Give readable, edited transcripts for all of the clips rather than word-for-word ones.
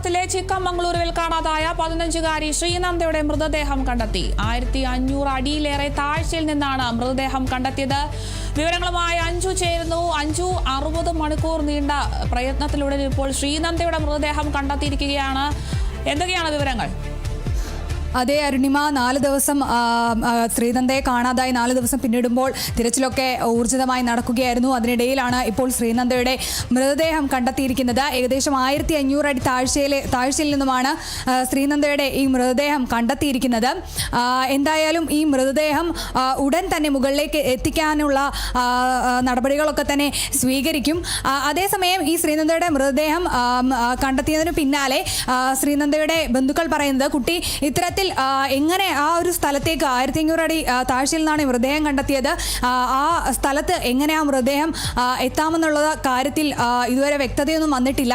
കേരളത്തിലെ ചിക്കമംഗളൂരുവിൽ കാണാതായ 15-കാരി ശ്രീനന്ദയുടെ മൃതദേഹം കണ്ടെത്തി. 1500 അടിയിലേറെ താഴ്ചയിൽ നിന്നാണ് മൃതദേഹം കണ്ടെത്തിയത്. വിവരങ്ങളുമായി അഞ്ജു ചേരുന്നു. അഞ്ജു, 60 മണിക്കൂർ നീണ്ട പ്രയത്നത്തിലൂടെ ഇപ്പോൾ ശ്രീനന്ദയുടെ മൃതദേഹം കണ്ടെത്തിയിരിക്കുകയാണ്. എന്തൊക്കെയാണ് വിവരങ്ങൾ? അതെ അരുണിമ, 4 ദിവസം ശ്രീനന്ദയെ കാണാതായി 4 ദിവസം പിന്നിടുമ്പോൾ തിരച്ചിലൊക്കെ ഊർജിതമായി നടക്കുകയായിരുന്നു. അതിനിടയിലാണ് ഇപ്പോൾ ശ്രീനന്ദയുടെ മൃതദേഹം കണ്ടെത്തിയിരിക്കുന്നത്. ഏകദേശം 1500 അടി താഴ്ചയിൽ നിന്നുമാണ് ശ്രീനന്ദയുടെ ഈ മൃതദേഹം കണ്ടെത്തിയിരിക്കുന്നത്. എന്തായാലും ഈ മൃതദേഹം ഉടൻ തന്നെ മുകളിലേക്ക് എത്തിക്കാനുള്ള നടപടികളൊക്കെ തന്നെ സ്വീകരിക്കും. അതേസമയം ഈ ശ്രീനന്ദയുടെ മൃതദേഹം കണ്ടെത്തിയതിനു പിന്നാലെ ശ്രീനന്ദയുടെ ബന്ധുക്കൾ പറയുന്നത് കുട്ടി ഇത്തരത്തിൽ എങ്ങനെ ആ ഒരു സ്ഥലത്തേക്ക് 1500 അടി താഴ്ചയിൽ നിന്നാണ് മൃതദേഹം കണ്ടെത്തിയത്, ആ സ്ഥലത്ത് എങ്ങനെ ആ മൃതദേഹം എത്താമെന്നുള്ള കാര്യത്തിൽ ഇതുവരെ വ്യക്തതയൊന്നും വന്നിട്ടില്ല.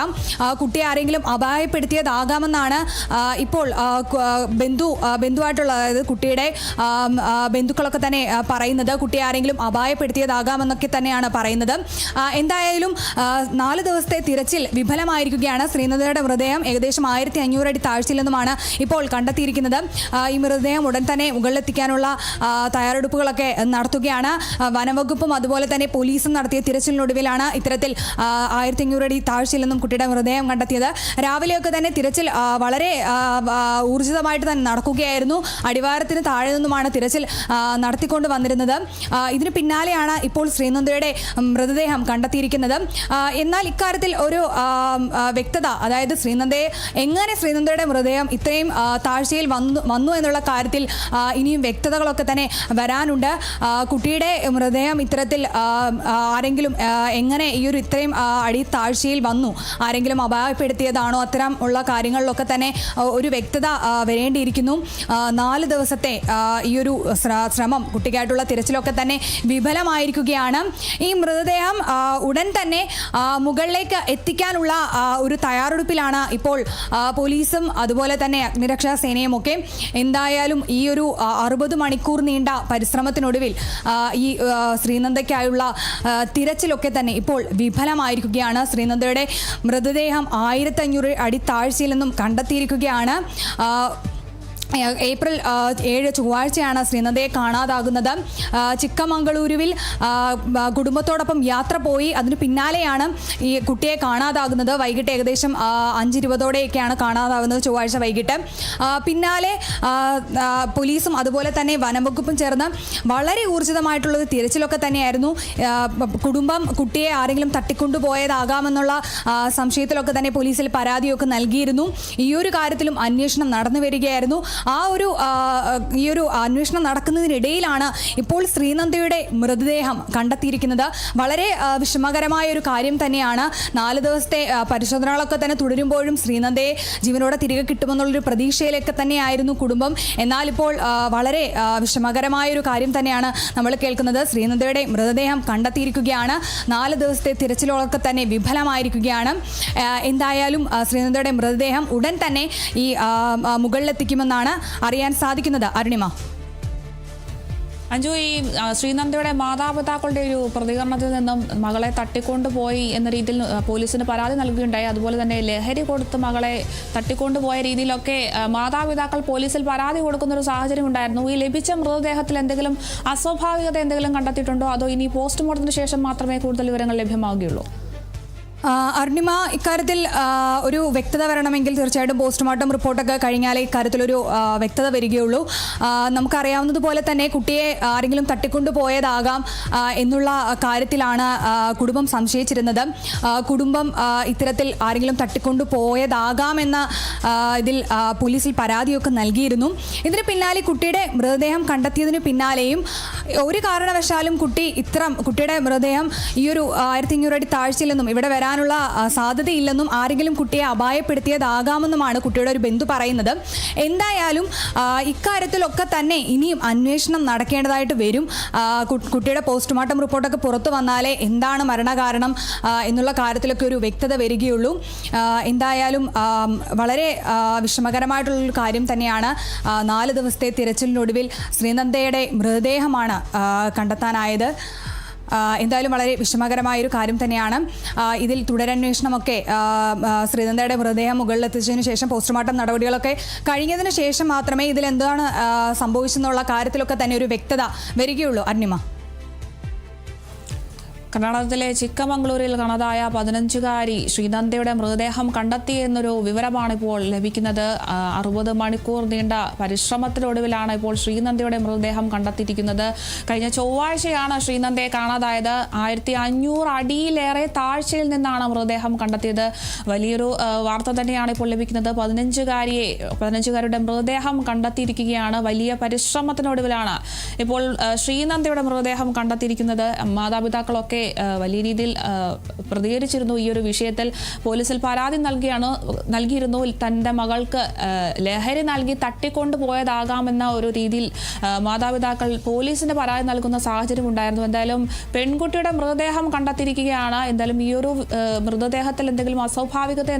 കുട്ടിയെ ആരെങ്കിലും അപായപ്പെടുത്തിയതാകാമെന്നാണ് ഇപ്പോൾ ബന്ധുവായിട്ടുള്ള, അതായത് കുട്ടിയുടെ ബന്ധുക്കളൊക്കെ തന്നെ പറയുന്നത്. കുട്ടിയെ ആരെങ്കിലും അപായപ്പെടുത്തിയതാകാമെന്നൊക്കെ തന്നെയാണ് പറയുന്നത്. എന്തായാലും 4 ദിവസത്തെ തിരച്ചിൽ വിഫലമായിരിക്കുകയാണ്. ശ്രീനന്ദയുടെ മൃതദേഹം ഏകദേശം 1500 അടി താഴ്ചയിൽ നിന്നുമാണ് ഇപ്പോൾ കണ്ടെത്തിയിരിക്കുന്നത്. ഈ മൃതദേഹം ഉടൻ തന്നെ മുകളിലെത്തിക്കാനുള്ള തയ്യാറെടുപ്പുകളൊക്കെ നടത്തുകയാണ്. വനംവകുപ്പും അതുപോലെ തന്നെ പോലീസും നടത്തിയ തിരച്ചിലിനൊടുവിലാണ് ഇത്തരത്തിൽ 1500 അടി താഴ്ചയിൽ നിന്നും കുട്ടിയുടെ മൃതദേഹം കണ്ടെത്തിയത്. രാവിലെയൊക്കെ തന്നെ തിരച്ചിൽ വളരെ ഊർജിതമായിട്ട് തന്നെ നടക്കുകയായിരുന്നു. അടിവാരത്തിന് താഴെ നിന്നുമാണ് തിരച്ചിൽ നടത്തിക്കൊണ്ട് വന്നിരുന്നത്. ഇതിന് പിന്നാലെയാണ് ഇപ്പോൾ ശ്രീനന്ദയുടെ മൃതദേഹം കണ്ടെത്തിയിരിക്കുന്നത്. എന്നാൽ ഇക്കാര്യത്തിൽ ഒരു വ്യക്തത, അതായത് ശ്രീനന്ദയുടെ മൃതദേഹം ഇത്രയും താഴ്ചയിൽ വന്നു എന്നുള്ള കാര്യത്തിൽ ഇനിയും വ്യക്തതകളൊക്കെ തന്നെ വരാനുണ്ട്. കുട്ടിയുടെ മൃതദേഹം ഇത്തരത്തിൽ ആരെങ്കിലും എങ്ങനെ ഈ ഒരു ഇത്രയും അടി താഴ്ചയിൽ വന്നു, ആരെങ്കിലും അപായപ്പെടുത്തിയതാണോ, അത്തരം ഉള്ള കാര്യങ്ങളിലൊക്കെ തന്നെ ഒരു വ്യക്തത വരേണ്ടിയിരിക്കുന്നു. 4 ദിവസത്തെ ഈ ഒരു ശ്രമം, കുട്ടിക്കായിട്ടുള്ള തിരച്ചിലൊക്കെ തന്നെ വിഫലമായിരിക്കുകയാണ്. ഈ മൃതദേഹം ഉടൻ തന്നെ മുകളിലേക്ക് എത്തിക്കാനുള്ള ഒരു തയ്യാറെടുപ്പിലാണ് ഇപ്പോൾ പോലീസും അതുപോലെ തന്നെ അഗ്നിരക്ഷാ സേനയും ഒക്കെ. എന്തായാലും ഈ ഒരു 60 മണിക്കൂർ നീണ്ട പരിശ്രമത്തിനൊടുവിൽ ഈ ശ്രീനന്ദയ്ക്കായുള്ള തിരച്ചിലൊക്കെ തന്നെ ഇപ്പോൾ വിഫലമായിരിക്കുകയാണ്. ശ്രീനന്ദയുടെ മൃതദേഹം 1500 അടി താഴ്ചയിൽ നിന്നും കണ്ടെത്തിയിരിക്കുകയാണ്. ഏപ്രിൽ 7 ചൊവ്വാഴ്ചയാണ് ശ്രീനന്ദയെ കാണാതാകുന്നത്. ചിക്കമംഗളൂരുവിൽ കുടുംബത്തോടൊപ്പം യാത്ര പോയി. അതിന് പിന്നാലെയാണ് ഈ കുട്ടിയെ കാണാതാകുന്നത്. വൈകിട്ട് ഏകദേശം 5:20ഓടെയൊക്കെയാണ് കാണാതാകുന്നത്, ചൊവ്വാഴ്ച വൈകിട്ട്. പിന്നാലെ പോലീസും അതുപോലെ തന്നെ വനംവകുപ്പും ചേർന്ന് വളരെ ഊർജിതമായിട്ടുള്ളത് തിരച്ചിലൊക്കെ തന്നെയായിരുന്നു. കുടുംബം കുട്ടിയെ ആരെങ്കിലും തട്ടിക്കൊണ്ടുപോയതാകാമെന്നുള്ള സംശയത്തിലൊക്കെ തന്നെ പോലീസിൽ പരാതിയൊക്കെ നൽകിയിരുന്നു. ഈ ഒരു കാര്യത്തിലും അന്വേഷണം നടന്നു വരികയായിരുന്നു. ഈ ഒരു അന്വേഷണം നടക്കുന്നതിനിടയിലാണ് ഇപ്പോൾ ശ്രീനന്ദയുടെ മൃതദേഹം കണ്ടെത്തിയിരിക്കുന്നത്. വളരെ വിഷമകരമായ ഒരു കാര്യം തന്നെയാണ്. 4 ദിവസത്തെ പരിശോധനകളൊക്കെ തന്നെ തുടരുമ്പോഴും ശ്രീനന്ദയെ ജീവനോടെ തിരികെ കിട്ടുമെന്നുള്ളൊരു പ്രതീക്ഷയിലൊക്കെ തന്നെയായിരുന്നു കുടുംബം. എന്നാൽ ഇപ്പോൾ വളരെ വിഷമകരമായ ഒരു കാര്യം തന്നെയാണ് നമ്മൾ കേൾക്കുന്നത്. ശ്രീനന്ദയുടെ മൃതദേഹം കണ്ടെത്തിയിരിക്കുകയാണ്. 4 ദിവസത്തെ തിരച്ചിലൊക്കെ തന്നെ വിഫലമായിരിക്കുകയാണ്. എന്തായാലും ശ്രീനന്ദയുടെ മൃതദേഹം ഉടൻ തന്നെ ഈ മുകളിലെത്തിക്കുമെന്നാണ് അറിയാൻ സാധിക്കുന്നത്. അരുണിമ. അഞ്ജു, ഈ ശ്രീനന്ദയുടെ മാതാപിതാക്കളുടെ ഒരു പ്രതികരണത്തിൽ നിന്നും മകളെ തട്ടിക്കൊണ്ടുപോയി എന്ന രീതിയിൽ പോലീസിന് പരാതി നൽകുകയുണ്ടായി. അതുപോലെ തന്നെ ലഹരി കൊടുത്ത് മകളെ തട്ടിക്കൊണ്ടുപോയ രീതിയിലൊക്കെ മാതാപിതാക്കൾ പോലീസിൽ പരാതി കൊടുക്കുന്നൊരു സാഹചര്യം ഉണ്ടായിരുന്നു. ഈ ലഭിച്ച മൃതദേഹത്തിൽ എന്തെങ്കിലും അസ്വാഭാവികത എന്തെങ്കിലും കണ്ടെത്തിയിട്ടുണ്ടോ, അതോ ഇനി പോസ്റ്റ്മോർട്ടത്തിന് ശേഷം മാത്രമേ കൂടുതൽ വിവരങ്ങൾ ലഭ്യമാവുകയുള്ളൂ? അരുണിമ, ഇക്കാര്യത്തിൽ ഒരു വ്യക്തത വരണമെങ്കിൽ തീർച്ചയായിട്ടും പോസ്റ്റ്മോർട്ടം റിപ്പോർട്ടൊക്കെ കഴിഞ്ഞാലേ ഇക്കാര്യത്തിലൊരു വ്യക്തത വരികയുള്ളൂ. നമുക്കറിയാവുന്നതുപോലെ തന്നെ കുട്ടിയെ ആരെങ്കിലും തട്ടിക്കൊണ്ടുപോയതാകാം എന്നുള്ള കാര്യത്തിലാണ് കുടുംബം സംശയിച്ചിരുന്നത്. കുടുംബം ഇത്തരത്തിൽ ആരെങ്കിലും തട്ടിക്കൊണ്ടുപോയതാകാമെന്ന ഇതിൽ പോലീസിൽ പരാതിയൊക്കെ നൽകിയിരുന്നു. ഇതിന് പിന്നാലെ കുട്ടിയുടെ മൃതദേഹം കണ്ടെത്തിയതിന് പിന്നാലെയും ഒരു കാരണവശാലും കുട്ടിയുടെ മൃതദേഹം ഈ ഒരു 1500 അടി താഴ്ചയിൽ നിന്നും ഇവിടെ വരാനുള്ള സാധ്യതയില്ലെന്നും ആരെങ്കിലും കുട്ടിയെ അപായപ്പെടുത്തിയതാകാമെന്നുമാണ് കുട്ടിയുടെ ഒരു ബന്ധു പറയുന്നത്. എന്തായാലും ഇക്കാര്യത്തിലൊക്കെ തന്നെ ഇനിയും അന്വേഷണം നടക്കേണ്ടതായിട്ട് വരും. കുട്ടിയുടെ പോസ്റ്റ്മോർട്ടം റിപ്പോർട്ടൊക്കെ പുറത്തു വന്നാലേ എന്താണ് മരണകാരണം എന്നുള്ള കാര്യത്തിലൊക്കെ ഒരു വ്യക്തത വരികയുള്ളൂ. എന്തായാലും വളരെ വിഷമകരമായിട്ടുള്ളൊരു കാര്യം തന്നെയാണ്. 4 ദിവസത്തെ തിരച്ചിലിനൊടുവിൽ ശ്രീനന്ദയുടെ മൃതദേഹമാണ് കണ്ടെത്താനായത്. എന്തായാലും വളരെ വിഷമകരമായൊരു കാര്യം തന്നെയാണ്. ഇതിൽ തുടരന്വേഷണമൊക്കെ ശ്രീനന്ദയുടെ മൃതദേഹം മുകളിലെത്തിച്ചതിന് ശേഷം പോസ്റ്റ്മോർട്ടം നടപടികളൊക്കെ കഴിഞ്ഞതിന് ശേഷം മാത്രമേ ഇതിൽ എന്താണ് സംഭവിച്ചെന്നുള്ള കാര്യത്തിലൊക്കെ തന്നെ ഒരു വ്യക്തത വരികയുള്ളൂ. അരുണിമ, കർണാടകത്തിലെ ചിക്കമംഗളൂരിൽ കാണാതായ 15-കാരി ശ്രീനന്ദയുടെ മൃതദേഹം കണ്ടെത്തിയെന്നൊരു വിവരമാണ് ഇപ്പോൾ ലഭിക്കുന്നത്. 60 മണിക്കൂർ നീണ്ട പരിശ്രമത്തിനൊടുവിലാണ് ഇപ്പോൾ ശ്രീനന്ദയുടെ മൃതദേഹം കണ്ടെത്തിയിരിക്കുന്നത്. കഴിഞ്ഞ ചൊവ്വാഴ്ചയാണ് ശ്രീനന്ദയെ കാണാതായത്. 1500 അടിയിലേറെ താഴ്ചയിൽ നിന്നാണ് മൃതദേഹം കണ്ടെത്തിയത്. വലിയൊരു വാർത്ത തന്നെയാണ് ഇപ്പോൾ ലഭിക്കുന്നത്. 15-കാരിയുടെ മൃതദേഹം കണ്ടെത്തിയിരിക്കുകയാണ്. വലിയ പരിശ്രമത്തിനൊടുവിലാണ് ഇപ്പോൾ ശ്രീനന്ദയുടെ മൃതദേഹം കണ്ടെത്തിയിരിക്കുന്നത്. മാതാപിതാക്കളൊക്കെ വലിയ രീതിയിൽ പ്രതികരിച്ചിരുന്നു. ഈ ഒരു വിഷയത്തിൽ പോലീസിൽ പരാതി നൽകിയിരുന്നു. തൻ്റെ മകൾക്ക് ലഹരി നൽകി തട്ടിക്കൊണ്ടുപോയതാകാമെന്ന ഒരു രീതിയിൽ മാതാപിതാക്കൾ പോലീസിന് പരാതി നൽകുന്ന സാഹചര്യം ഉണ്ടായിരുന്നു. എന്തായാലും പെൺകുട്ടിയുടെ മൃതദേഹം കണ്ടെത്തിയിരിക്കുകയാണ്. എന്തായാലും ഈ ഒരു മൃതദേഹത്തിൽ എന്തെങ്കിലും അസ്വാഭാവികത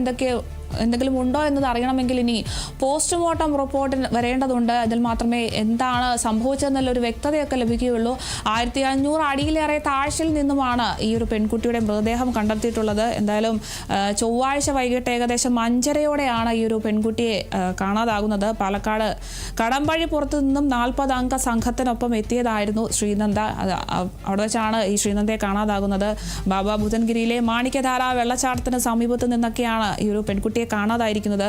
എന്തെങ്കിലും ഉണ്ടോ എന്നത് അറിയണമെങ്കിൽ ഇനി പോസ്റ്റ്മോർട്ടം റിപ്പോർട്ട് വരേണ്ടതുണ്ട്. അതിൽ മാത്രമേ എന്താണ് സംഭവിച്ചതെന്നുള്ളൊരു വ്യക്തതയൊക്കെ ലഭിക്കുകയുള്ളൂ. 1500 അടിയിലേറെ താഴ്ചയിൽ നിന്നുമാണ് ഈ ഒരു പെൺകുട്ടിയുടെ മൃതദേഹം കണ്ടെത്തിയിട്ടുള്ളത്. എന്തായാലും ചൊവ്വാഴ്ച വൈകിട്ട് ഏകദേശം 5:30 ഈ ഒരു പെൺകുട്ടിയെ കാണാതാകുന്നത്. പാലക്കാട് കടമ്പഴിപ്പുറത്ത് നിന്നും 40 അംഗ സംഘത്തിനൊപ്പം എത്തിയതായിരുന്നു ശ്രീനന്ദ. അവിടെ വെച്ചാണ് ഈ ശ്രീനന്ദയെ കാണാതാകുന്നത്. ബാബ ബുധൻഗിരിയിലെ മാണിക്യധാര വെള്ളച്ചാട്ടത്തിന് സമീപത്ത് നിന്നൊക്കെയാണ് ഈ ഒരു പെൺകുട്ടിയെ കാണാതായിരിക്കുന്നത്.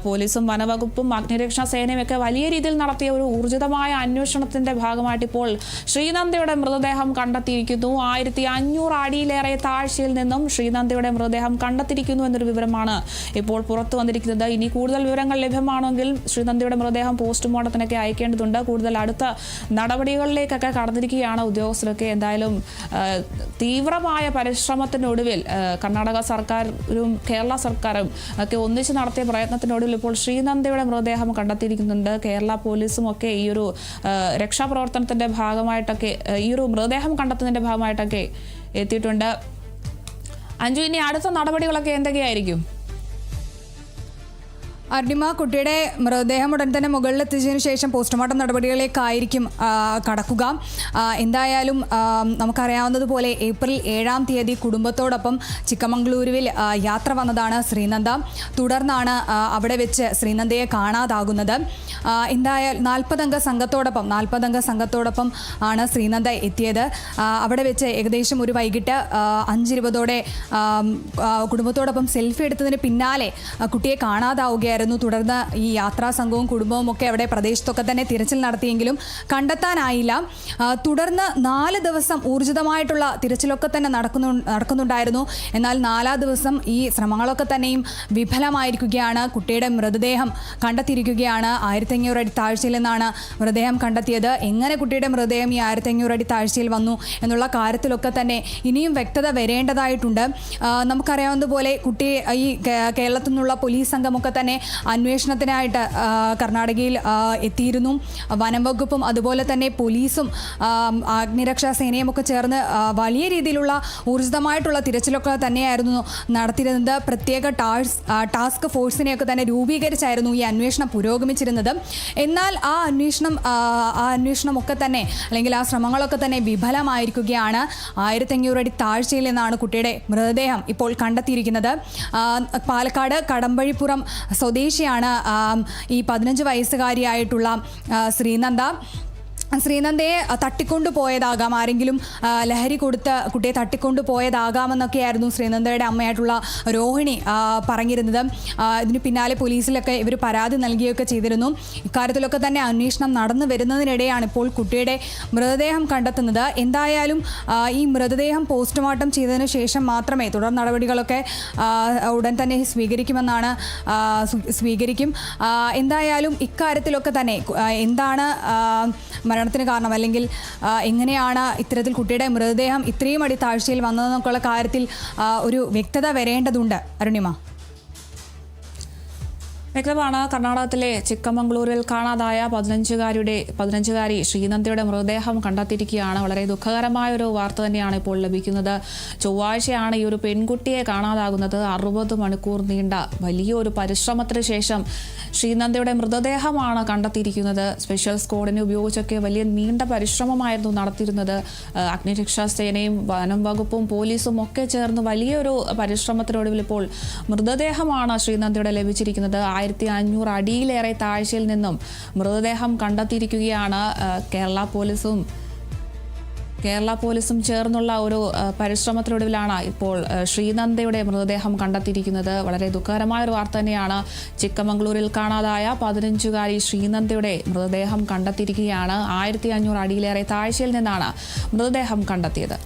പോലീസും വനവകുപ്പും അഗ്നിരക്ഷാ സേനയും ഒക്കെ വലിയ രീതിയിൽ നടത്തിയ ഒരു ഊർജിതമായ അന്വേഷണത്തിന്റെ ഭാഗമായിട്ട് ഇപ്പോൾ ശ്രീനന്ദയുടെ മൃതദേഹം കണ്ടെത്തിയിരിക്കുന്നു. 1500 അടിയിലേറെ താഴ്ചയിൽ നിന്നും ശ്രീനന്ദയുടെ മൃതദേഹം കണ്ടെത്തിയിരിക്കുന്നു എന്നൊരു വിവരമാണ് ഇപ്പോൾ പുറത്തു വന്നിരിക്കുന്നത്. ഇനി കൂടുതൽ വിവരങ്ങൾ ലഭ്യമാണെങ്കിൽ ശ്രീനന്ദയുടെ മൃതദേഹം പോസ്റ്റ്മോർട്ടത്തിനൊക്കെ അയക്കേണ്ടതുണ്ട്. കൂടുതൽ അടുത്ത നടപടികളിലേക്കൊക്കെ കടന്നിരിക്കുകയാണ് ഉദ്യോഗസ്ഥരൊക്കെ. എന്തായാലും തീവ്രമായ പരിശ്രമത്തിനൊടുവിൽ കർണാടക സർക്കാരും കേരള സർക്കാരും ഒക്കെ ഒന്നിച്ച് നടത്തിയ പ്രയത്നത്തിനൊടുവിൽ ഇപ്പോൾ ശ്രീനന്ദയുടെ മൃതദേഹം കണ്ടെത്തിയിരിക്കുന്നുണ്ട്. കേരള പോലീസും ഒക്കെ ഈ ഒരു രക്ഷാപ്രവർത്തനത്തിന്റെ ഭാഗമായിട്ടൊക്കെ ഈ ഒരു മൃതദേഹം കണ്ടെത്തുന്നതിന്റെ ഭാഗമായിട്ടൊക്കെ എത്തിയിട്ടുണ്ട്. അഞ്ജു, ഇനി അടുത്ത നടപടികളൊക്കെ എന്തൊക്കെയായിരിക്കും? അരുണിമ, കുട്ടിയുടെ മൃതദേഹം ഉടൻ തന്നെ മുകളിലെത്തിച്ചതിന് ശേഷം പോസ്റ്റ്മോർട്ടം നടപടികളിലേക്കായിരിക്കും കടക്കുക. എന്തായാലും നമുക്കറിയാവുന്നതുപോലെ ഏപ്രിൽ 7-ാം തീയതി കുടുംബത്തോടൊപ്പം ചിക്കമംഗളൂരുവിൽ യാത്ര വന്നതാണ് ശ്രീനന്ദ. തുടർന്നാണ് അവിടെ വെച്ച് ശ്രീനന്ദയെ കാണാതാകുന്നത്. എന്തായാലും 40 അംഗ സംഘത്തോടൊപ്പം ആണ് ശ്രീനന്ദ എത്തിയത്. അവിടെ വെച്ച് ഏകദേശം ഒരു വൈകിട്ട് 5:20 കുടുംബത്തോടൊപ്പം സെൽഫി എടുത്തതിന് പിന്നാലെ കുട്ടിയെ കാണാതാവുകയായിരുന്നു. തുടർന്ന് ഈ യാത്രാ സംഘവും കുടുംബവും ഒക്കെ അവിടെ പ്രദേശത്തൊക്കെ തന്നെ തിരച്ചിൽ നടത്തിയെങ്കിലും കണ്ടെത്താനായില്ല. തുടർന്ന് 4 ദിവസം ഊർജിതമായിട്ടുള്ള തിരച്ചിലൊക്കെ തന്നെ നടക്കുന്നുണ്ടായിരുന്നു. എന്നാൽ 4-ാം ദിവസം ഈ ശ്രമങ്ങളൊക്കെ തന്നെയും വിഫലമായിരിക്കുകയാണ്. കുട്ടിയുടെ മൃതദേഹം കണ്ടെത്തിയിരിക്കുകയാണ്. 1500 അടി താഴ്ചയിൽ നിന്നാണ് മൃതദേഹം കണ്ടെത്തിയത്. എങ്ങനെ കുട്ടിയുടെ മൃതദേഹം ഈ 1500 അടി താഴ്ചയിൽ വന്നു എന്നുള്ള കാര്യത്തിലൊക്കെ തന്നെ ഇനിയും വ്യക്തത വരേണ്ടതായിട്ടുണ്ട്. നമുക്കറിയാവുന്നതുപോലെ കുട്ടി ഈ കേരളത്തിൽ നിന്നുള്ള പോലീസ് സംഘമൊക്കെ തന്നെ അന്വേഷണത്തിനായിട്ട് കർണാടകയിൽ എത്തിയിരുന്നു. വനം വകുപ്പും അതുപോലെ തന്നെ പോലീസും അഗ്നിരക്ഷാ സേനയും ഒക്കെ ചേർന്ന് വലിയ രീതിയിലുള്ള ഊർജിതമായിട്ടുള്ള തിരച്ചിലൊക്കെ തന്നെയായിരുന്നു നടത്തിയിരുന്നത്. പ്രത്യേക ടാസ്ക് ഫോഴ്സിനെയൊക്കെ തന്നെ രൂപീകരിച്ചായിരുന്നു ഈ അന്വേഷണം പുരോഗമിച്ചിരുന്നത്. എന്നാൽ ആ അന്വേഷണമൊക്കെ തന്നെ അല്ലെങ്കിൽ ആ ശ്രമങ്ങളൊക്കെ തന്നെ വിഫലമായിരിക്കുകയാണ്. 1500 അടി താഴ്ചയിൽ നിന്നാണ് കുട്ടിയുടെ മൃതദേഹം ഇപ്പോൾ കണ്ടെത്തിയിരിക്കുന്നത്. പാലക്കാട് കടമ്പഴിപ്പുറം സ്വദേശിയാണ് ഈ 15 വയസ്സുകാരിയായിട്ടുള്ള ശ്രീനന്ദയെ തട്ടിക്കൊണ്ടുപോയതാകാം, ആരെങ്കിലും ലഹരി കൊടുത്ത് കുട്ടിയെ തട്ടിക്കൊണ്ടുപോയതാകാമെന്നൊക്കെയായിരുന്നു ശ്രീനന്ദയുടെ അമ്മയായിട്ടുള്ള രോഹിണി പറഞ്ഞിരുന്നത്. ഇതിന് പിന്നാലെ പോലീസിലൊക്കെ ഇവർ പരാതി നൽകുകയൊക്കെ ചെയ്തിരുന്നു. ഇക്കാര്യത്തിലൊക്കെ തന്നെ അന്വേഷണം നടന്നു വരുന്നതിനിടെയാണ് ഇപ്പോൾ കുട്ടിയുടെ മൃതദേഹം കണ്ടെത്തുന്നത്. എന്തായാലും ഈ മൃതദേഹം പോസ്റ്റ്മോർട്ടം ചെയ്തതിന് ശേഷം മാത്രമേ തുടർ നടപടികളൊക്കെ ഉടൻ തന്നെ സ്വീകരിക്കും. എന്തായാലും ഇക്കാര്യത്തിലൊക്കെ തന്നെ എന്താണ് മരണത്തിന് കാരണം അല്ലെങ്കിൽ എങ്ങനെയാണ് ഇത്തരത്തിൽ കുട്ടിയുടെ മൃതദേഹം ഇത്രയും അടി താഴ്ചയിൽ വന്നതെന്നൊക്കെയുള്ള കാര്യത്തിൽ ഒരു വ്യക്തത വരേണ്ടതുണ്ട്. അരുണിമ, വ്യക്തമാണ്. കർണാടകത്തിലെ ചിക്കമംഗളൂരിൽ കാണാതായ 15-കാരി ശ്രീനന്ദയുടെ മൃതദേഹം കണ്ടെത്തിയിരിക്കുകയാണ്. വളരെ ദുഃഖകരമായ ഒരു വാർത്ത തന്നെയാണ് ഇപ്പോൾ ലഭിക്കുന്നത്. ചൊവ്വാഴ്ചയാണ് ഈ ഒരു പെൺകുട്ടിയെ കാണാതാകുന്നത്. 60 മണിക്കൂർ നീണ്ട വലിയൊരു പരിശ്രമത്തിന് ശേഷം ശ്രീനന്ദയുടെ മൃതദേഹമാണ് കണ്ടെത്തിയിരിക്കുന്നത്. സ്പെഷ്യൽ സ്ക്വാഡിനെ ഉപയോഗിച്ചൊക്കെ വലിയ നീണ്ട പരിശ്രമമായിരുന്നു നടത്തിയിരുന്നത്. അഗ്നിരക്ഷാ സേനയും വനം വകുപ്പും പോലീസും ഒക്കെ ചേർന്ന് വലിയൊരു പരിശ്രമത്തിനൊടുവിൽ ഇപ്പോൾ മൃതദേഹമാണ് ശ്രീനന്ദയുടെ ലഭിച്ചിരിക്കുന്നത്. 1500 അടിയിലേറെ താഴ്ചയിൽ നിന്നും മൃതദേഹം കണ്ടെത്തിയിരിക്കുകയാണ്. കേരള പോലീസും ചേർന്നുള്ള ഒരു പരിശ്രമത്തിനൊടുവിലാണ് ഇപ്പോൾ ശ്രീനന്ദയുടെ മൃതദേഹം കണ്ടെത്തിയിരിക്കുന്നത്. വളരെ ദുഃഖകരമായ ഒരു വാർത്ത തന്നെയാണ്. ചിക്കമംഗളൂരിൽ കാണാതായ 15-കാരി ശ്രീനന്ദയുടെ മൃതദേഹം കണ്ടെത്തിയിരിക്കുകയാണ്. 1500 അടിയിലേറെ താഴ്ചയിൽ നിന്നാണ് മൃതദേഹം കണ്ടെത്തിയത്.